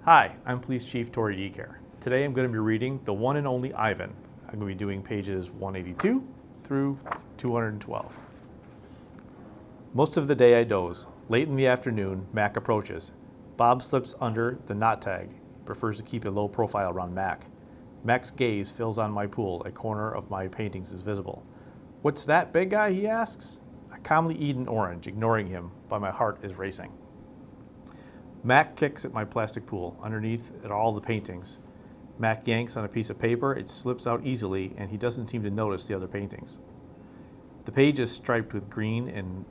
Hi, I'm Police Chief Tory DeCaire. Today I'm going to be reading The One and Only Ivan. I'm going to be doing pages 182 through 212. Most of the day I doze. Late in the afternoon, Mac approaches. Bob slips under the knot tag. He prefers to keep a low profile around Mac. Mac's gaze fills on my pool. A corner of my paintings is visible. "What's that, big guy?" he asks. I calmly eat an orange, ignoring him, but my heart is racing. Mac kicks at my plastic pool. Underneath it are all the paintings. Mac yanks on a piece of paper. It slips out easily, and he doesn't seem to notice the other paintings. The page is striped with green,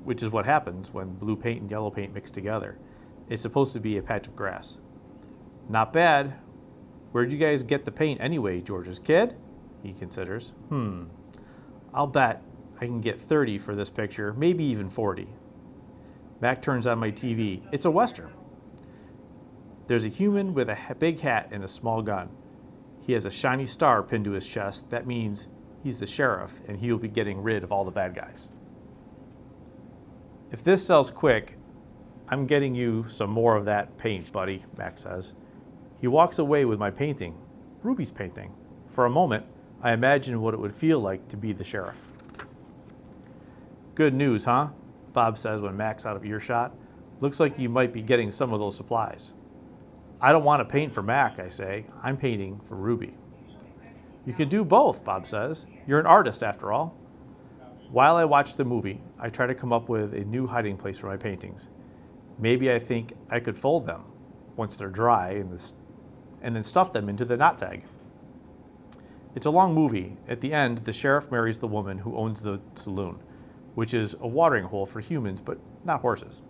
which is what happens when blue paint and yellow paint mix together. It's supposed to be a patch of grass. "Not bad. Where'd you guys get the paint anyway, George's kid?" He considers. I'll bet I can get 30 for this picture, maybe even 40. Mac turns on my TV. It's a Western. There's a human with a big hat and a small gun. He has a shiny star pinned to his chest. That means he's the sheriff, and he'll be getting rid of all the bad guys. "If this sells quick, I'm getting you some more of that paint, buddy," Mac says. He walks away with my painting, Ruby's painting. For a moment, I imagine what it would feel like to be the sheriff. "Good news, huh?" Bob says when Mac's out of earshot. "Looks like you might be getting some of those supplies." "I don't want to paint for Mac," I say. "I'm painting for Ruby." "You can do both," Bob says. "You're an artist, after all." While I watch the movie, I try to come up with a new hiding place for my paintings. Maybe I think I could fold them once they're dry and then stuff them into the knot tag. It's a long movie. At the end, the sheriff marries the woman who owns the saloon, which is a watering hole for humans, but not horses.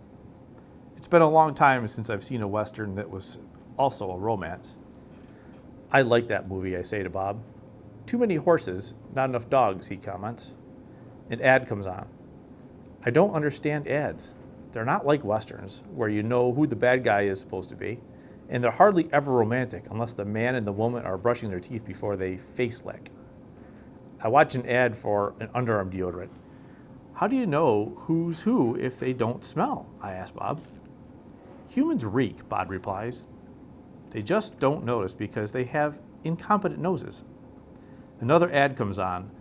It's been a long time since I've seen a Western that was also a romance. "I like that movie," I say to Bob. "Too many horses, not enough dogs," he comments. An ad comes on. I don't understand ads. They're not like Westerns, where you know who the bad guy is supposed to be, and they're hardly ever romantic unless the man and the woman are brushing their teeth before they face lick. I watch an ad for an underarm deodorant. "How do you know who's who if they don't smell?" I ask Bob. "Humans reek," Bob replies. "They just don't notice because they have incompetent noses." Another ad comes on.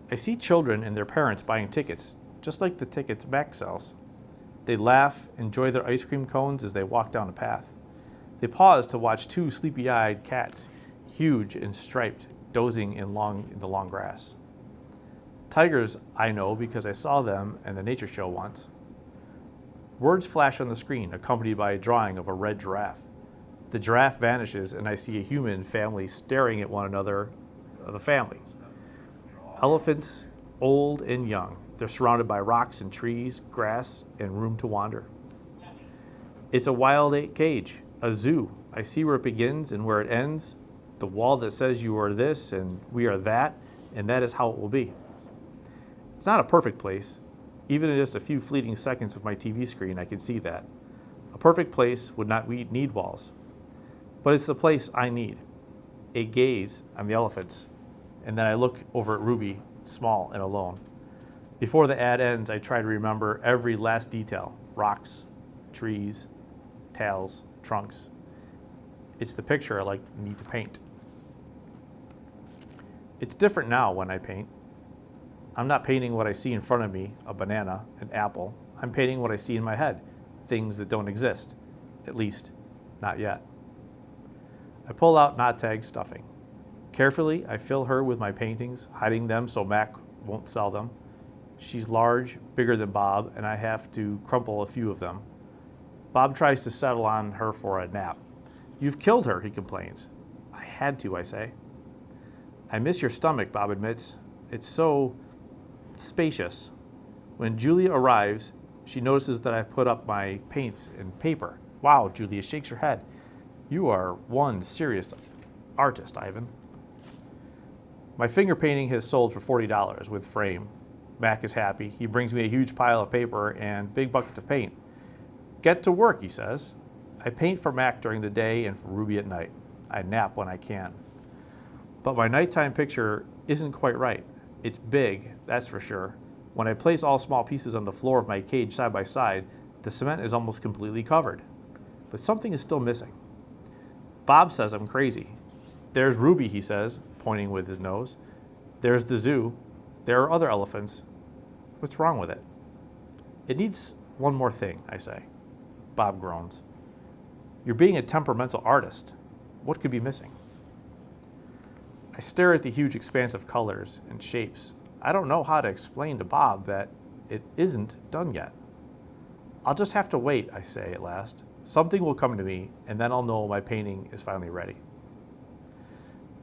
I see children and their parents buying tickets, just like the tickets Mac sells. They laugh, enjoy their ice cream cones as they walk down a path. They pause to watch two sleepy-eyed cats, huge and striped, dozing in the long grass. Tigers I know because I saw them in the nature show once. Words flash on the screen, accompanied by a drawing of a red giraffe. The giraffe vanishes, and I see a human family staring at one another, the families. Elephants, old and young. They're surrounded by rocks and trees, grass, and room to wander. It's a wild cage, a zoo. I see where it begins and where it ends, the wall that says you are this and we are that, and that is how it will be. It's not a perfect place. Even in just a few fleeting seconds of my TV screen, I can see that. A perfect place would not need walls. But it's the place I need. A gaze on the elephants, and then I look over at Ruby, small and alone. Before the ad ends, I try to remember every last detail. Rocks, trees, tails, trunks. It's the picture I need to paint. It's different now when I paint. I'm not painting what I see in front of me, a banana, an apple. I'm painting what I see in my head, things that don't exist, at least not yet. I pull out knot tag stuffing. Carefully, I fill her with my paintings, hiding them so Mac won't sell them. She's large, bigger than Bob, and I have to crumple a few of them. Bob tries to settle on her for a nap. "You've killed her," he complains. "I had to," I say. "I miss your stomach," Bob admits. "It's so spacious." When Julia arrives, she notices that I've put up my paints and paper. "Wow," Julia shakes her head. "You are one serious artist, Ivan." My finger painting has sold for $40 with frame. Mac is happy. He brings me a huge pile of paper and big buckets of paint. "Get to work," he says. I paint for Mac during the day and for Ruby at night. I nap when I can. But my nighttime picture isn't quite right. It's big, that's for sure. When I place all small pieces on the floor of my cage side by side, the cement is almost completely covered. But something is still missing. Bob says I'm crazy. There's Ruby, he says, pointing with his nose. There's the zoo. There are other elephants. What's wrong with it? It needs one more thing, I say. Bob groans. You're being a temperamental artist. What could be missing? I stare at the huge expanse of colors and shapes. I don't know how to explain to Bob that it isn't done yet. I'll just have to wait, I say at last. Something will come to me, and then I'll know my painting is finally ready.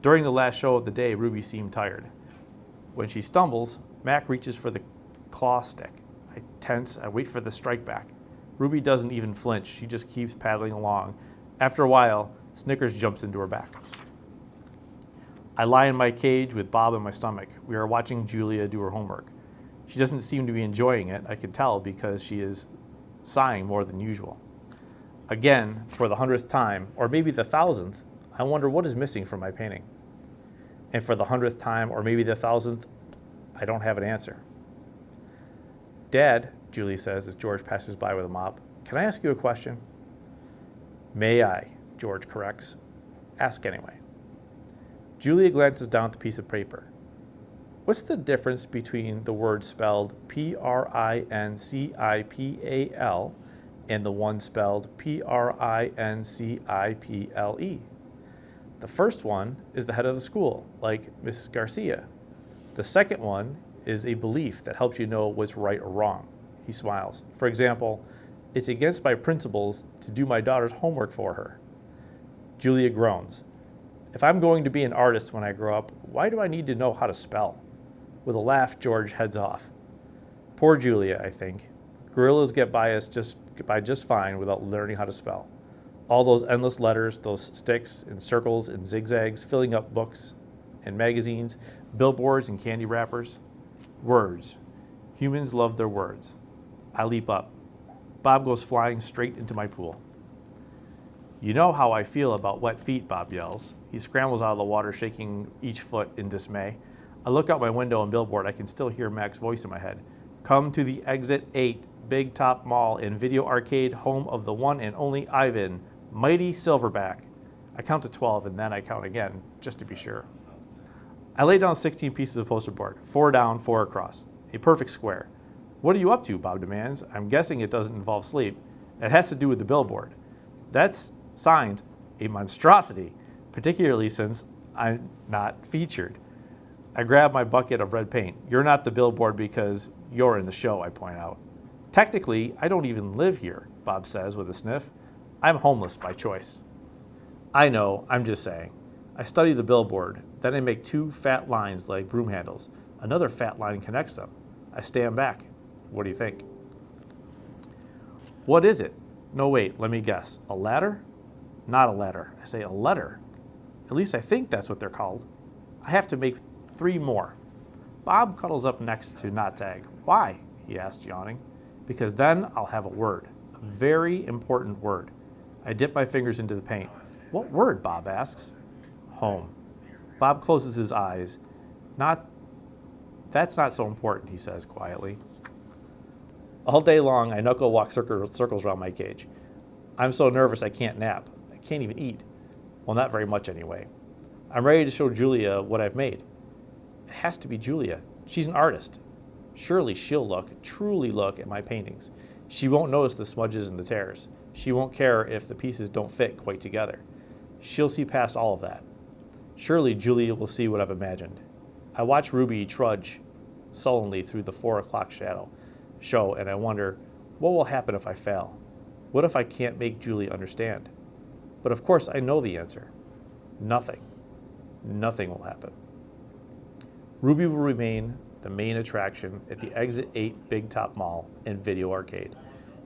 During the last show of the day, Ruby seemed tired. When she stumbles, Mac reaches for the claw stick. I tense, I wait for the strike back. Ruby doesn't even flinch, she just keeps paddling along. After a while, Snickers jumps into her back. I lie in my cage with Bob in my stomach. We are watching Julia do her homework. She doesn't seem to be enjoying it, I can tell, because she is sighing more than usual. Again, for the 100th time, or maybe the 1,000th, I wonder what is missing from my painting. And for the 100th time, or maybe the 1,000th, I don't have an answer. Dad, Julie says as George passes by with a mop, can I ask you a question? May I, George corrects. Ask anyway. Julia glances down at the piece of paper. What's the difference between the word spelled P-R-I-N-C-I-P-A-L and the one spelled P-R-I-N-C-I-P-L-E? The first one is the head of the school, like Mrs. Garcia. The second one is a belief that helps you know what's right or wrong. He smiles. For example, it's against my principles to do my daughter's homework for her. Julia groans. If I'm going to be an artist when I grow up, why do I need to know how to spell? With a laugh, George heads off. Poor Julia, I think. Gorillas get by just fine without learning how to spell. All those endless letters, those sticks and circles and zigzags, filling up books and magazines, billboards and candy wrappers. Words. Humans love their words. I leap up. Bob goes flying straight into my pool. You know how I feel about wet feet, Bob yells. He scrambles out of the water, shaking each foot in dismay. I look out my window and billboard. I can still hear Mac's voice in my head. Come to the Exit 8 Big Top Mall and Video Arcade, home of the one and only Ivan, Mighty Silverback. I count to 12 and then I count again, just to be sure. I lay down 16 pieces of poster board, 4 down, 4 across. A perfect square. What are you up to, Bob demands. I'm guessing it doesn't involve sleep. It has to do with the billboard. That's signs a monstrosity, particularly since I'm not featured. I grab my bucket of red paint. You're not the billboard because you're in the show, I point out. Technically, I don't even live here, Bob says with a sniff. I'm homeless by choice. I know, I'm just saying. I study the billboard, then I make 2 fat lines like broom handles. Another fat line connects them. I stand back. What do you think? What is it? No, wait, let me guess. A ladder? Not a ladder. I say a letter. At least I think that's what they're called. I have to make 3 more. Bob cuddles up next to Not Tag. Why? He asks, yawning. Because then I'll have a word. A very important word. I dip my fingers into the paint. What word? Bob asks. Home. Bob closes his eyes. That's not so important, he says quietly. All day long, I knuckle walk circles around my cage. I'm so nervous I can't nap. I can't even eat. Well, not very much anyway. I'm ready to show Julia what I've made. It has to be Julia. She's an artist. Surely she'll truly look at my paintings. She won't notice the smudges and the tears. She won't care if the pieces don't fit quite together. She'll see past all of that. Surely Julia will see what I've imagined. I watch Ruby trudge sullenly through the 4 o'clock show, and I wonder, what will happen if I fail? What if I can't make Julie understand? But of course I know the answer. Nothing. Nothing will happen. Ruby will remain the main attraction at the Exit 8 Big Top Mall and Video Arcade,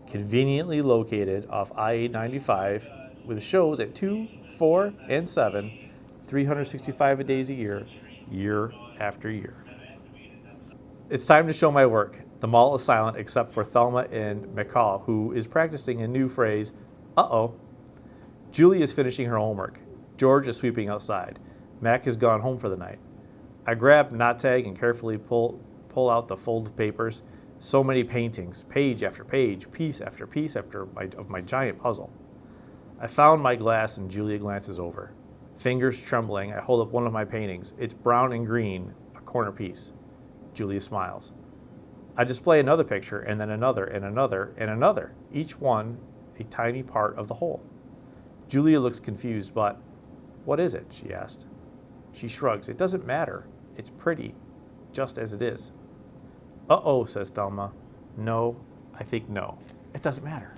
conveniently located off I-895 with shows at 2, 4, and 7, 365 days a year, year after year. It's time to show my work. The mall is silent except for Thelma and McCall, who is practicing a new phrase, uh-oh. Julie is finishing her homework. George is sweeping outside. Mac has gone home for the night. I grab Not Tag and carefully pull out the folded papers. So many paintings, page after page, piece after piece of my giant puzzle. I found my glass and Julia glances over. Fingers trembling, I hold up one of my paintings. It's brown and green, a corner piece. Julia smiles. I display another picture and then another and another and another, each one a tiny part of the whole. Julia looks confused, but what is it? She asked. She shrugs. It doesn't matter. It's pretty, just as it is. Uh-oh, says Thelma. No, I think no. It doesn't matter.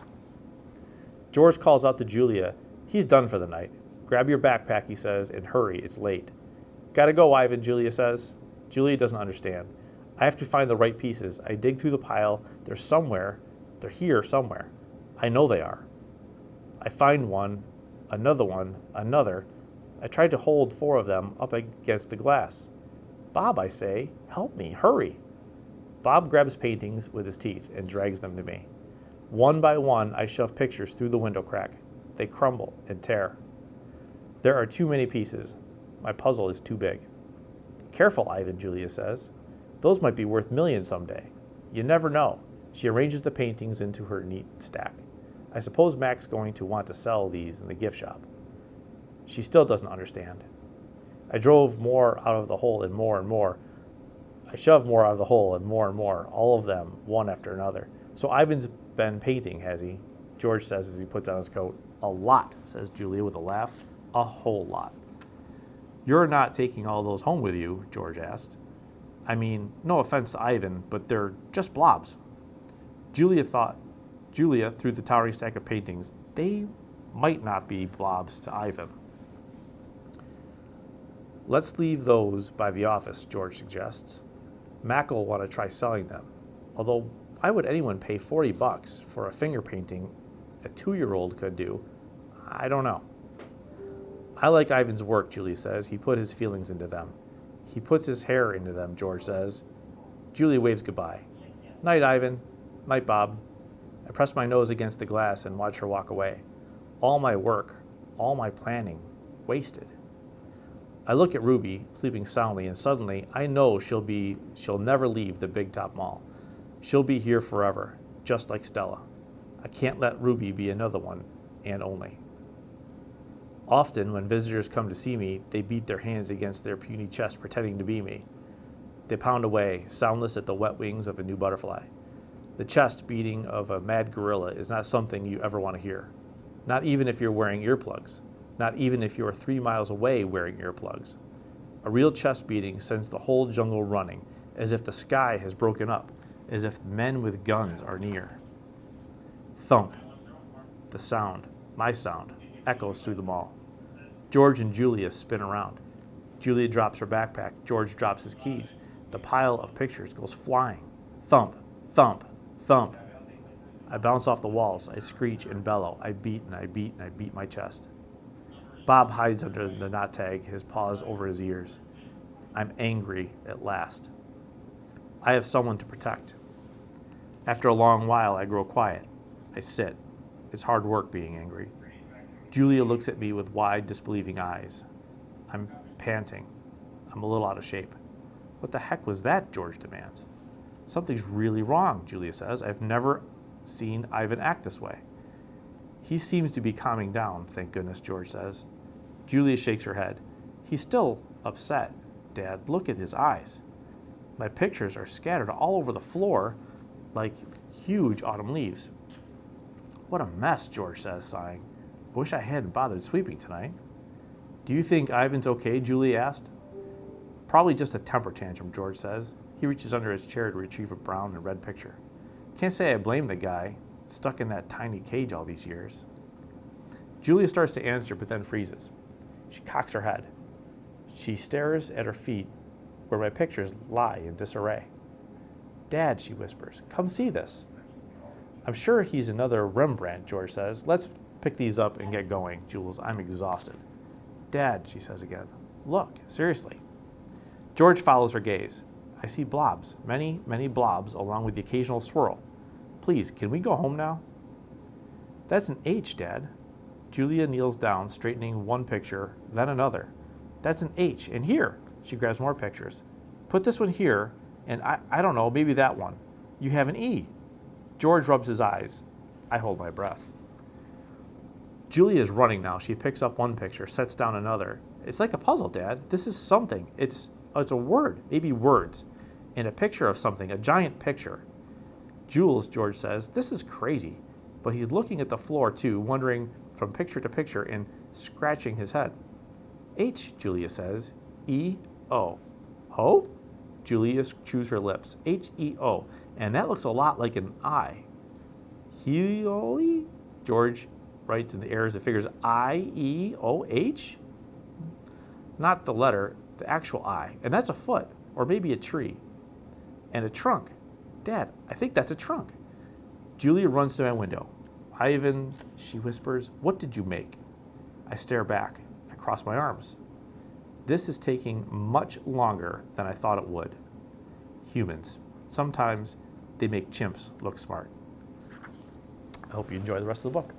George calls out to Julia. He's done for the night. Grab your backpack, he says, and hurry, it's late. Gotta go, Ivan, Julia says. Julia doesn't understand. I have to find the right pieces. I dig through the pile. They're somewhere. They're here somewhere. I know they are. I find one, another. I tried to hold 4 of them up against the glass. Bob, I say, help me, hurry. Bob grabs paintings with his teeth and drags them to me. One by one, I shove pictures through the window crack. They crumble and tear. There are too many pieces. My puzzle is too big. Careful, Ivan, Julia says. Those might be worth millions someday. You never know. She arranges the paintings into her neat stack. I suppose Mac's going to want to sell these in the gift shop. She still doesn't understand. I drove more out of the hole and more and more. I shoved more out of the hole and more, all of them, one after another. So Ivan's been painting, has he? George says as he puts on his coat. A lot, says Julia with a laugh. A whole lot. You're not taking all those home with you, George asked. I mean, no offense to Ivan, but they're just blobs. Julia through the towering stack of paintings, they might not be blobs to Ivan. Let's leave those by the office, George suggests. Mac will want to try selling them. Although, why would anyone pay $40 for a finger painting a 2-year-old could do? I don't know. I like Ivan's work, Julia says. He put his feelings into them. He puts his hair into them, George says. Julia waves goodbye. Night, Ivan. Night, Bob. I press my nose against the glass and watch her walk away. All my work, all my planning, wasted. I look at Ruby, sleeping soundly, and suddenly I know she'll never leave the Big Top Mall. She'll be here forever, just like Stella. I can't let Ruby be another one, and only. Often, when visitors come to see me, they beat their hands against their puny chest, pretending to be me. They pound away, soundless at the wet wings of a new butterfly. The chest beating of a mad gorilla is not something you ever want to hear. Not even if you're wearing earplugs. Not even if you're 3 miles away wearing earplugs. A real chest beating sends the whole jungle running, as if the sky has broken up, as if men with guns are near. Thump. The sound, my sound, echoes through the mall. George and Julia spin around. Julia drops her backpack. George drops his keys. The pile of pictures goes flying. Thump, thump, thump. I bounce off the walls. I screech and bellow. I beat and I beat and I beat my chest. Bob hides under the knot tag, his paws over his ears. I'm angry at last. I have someone to protect. After a long while, I grow quiet. I sit. It's hard work being angry. Julia looks at me with wide, disbelieving eyes. I'm panting. I'm a little out of shape. What the heck was that? George demands. Something's really wrong, Julia says. I've never seen Ivan act this way. He seems to be calming down, thank goodness, George says. Julia shakes her head. He's still upset, Dad. Look at his eyes. My pictures are scattered all over the floor like huge autumn leaves. What a mess, George says, sighing. Wish I hadn't bothered sweeping tonight. Do you think Ivan's okay? Julie asked. Probably just a temper tantrum, George says. He reaches under his chair to retrieve a brown and red picture. Can't say I blame the guy, stuck in that tiny cage all these years. Julia starts to answer, but then freezes. She cocks her head. She stares at her feet, where my pictures lie in disarray. Dad, she whispers, come see this. I'm sure he's another Rembrandt, George says. Let's pick these up and get going, Jules. I'm exhausted. Dad, she says again. Look, seriously. George follows her gaze. I see blobs, many, many blobs, along with the occasional swirl. Please, can we go home now? That's an H, Dad. Julia kneels down, straightening one picture, then another. That's an H, and here. She grabs more pictures. Put this one here, and I don't know, maybe that one. You have an E. George rubs his eyes. I hold my breath. Julia is running now. She picks up one picture, sets down another. It's like a puzzle, Dad. This is something. It's a word, maybe words, and a picture of something, a giant picture. Jules, George says, this is crazy. But he's looking at the floor too, wondering from picture to picture and scratching his head. H, Julia says, E-O. Ho? Julia chews her lips. H-E-O. And that looks a lot like an I. Heoli? George writes in the errors and figures I-E-O-H? Not the letter, the actual I. And that's a foot, or maybe a tree. And a trunk. Dad, I think that's a trunk. Julia runs to my window. Ivan, she whispers, what did you make? I stare back. I cross my arms. This is taking much longer than I thought it would. Humans. Sometimes they make chimps look smart. I hope you enjoy the rest of the book.